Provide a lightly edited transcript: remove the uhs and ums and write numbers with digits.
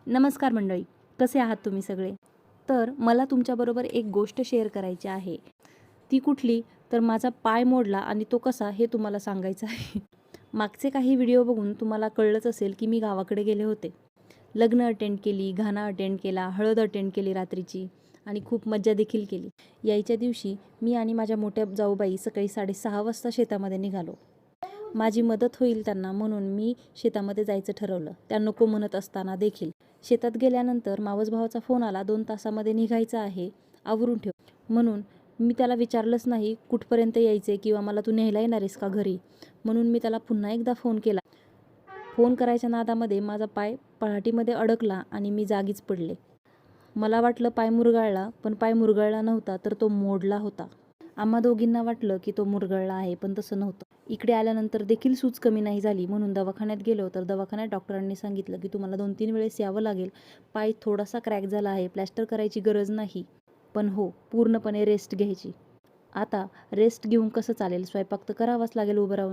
नमस्कार मंडळी, कसे आहात तुम्ही सगळे? तर मला तुमच्याबरोबर एक गोष्ट शेअर करायची आहे. ती कुठली? तर माझा पाय मोडला आणि तो कसा हे तुम्हाला सांगायचं आहे. मागचे काही व्हिडिओ बघून तुम्हाला कळलंच असेल की मी गावाकडे गेले होते. लग्न अटेंड केली, घाणा अटेंड केला, हळद अटेंड केली रात्रीची आणि खूप मज्जा देखील केली. यायच्या दिवशी मी आणि माझ्या मोठ्या जाऊबाई सकाळी 6:30 वाजता शेतामध्ये निघालो. माझी मदत होईल त्यांना म्हणून मी शेतामध्ये जायचं ठरवलं. त्या नको म्हणत असताना देखील. शेतात गेल्यानंतर मावस भावाचा फोन आला, 2 तासामध्ये निघायचं आहे, आवरून ठेव. म्हणून मी त्याला विचारलंच नाही कुठपर्यंत यायचे किंवा मला तू न्यायला येणार आहेस का घरी? म्हणून मी त्याला पुन्हा एकदा फोन केला. फोन करायच्या नादामध्ये माझा पाय पळाटीमध्ये अडकला आणि मी जागीच पडले. मला वाटलं पाय मुरगाळला, पण पाय मुरगाळला नव्हता, तर तो मोडला होता. आम्हा दोघींना वाटलं की तो मुरगळला आहे, पण तसं नव्हतं. इकडे आल्यानंतर देखील सूज कमी नाही झाली म्हणून दवाखान्यात गेलो, तर दवाखान्यात डॉक्टरांनी सांगितलं की तुम्हाला 2-3 वेळेस यावं लागेल. पाय थोडासा क्रॅक झाला आहे, प्लॅस्टर करायची गरज नाही, पण हो पूर्णपणे रेस्ट घ्यायची. आता रेस्ट घेऊन कसं चालेल? स्वयंपाक तर करावाच लागेल उभं राहून.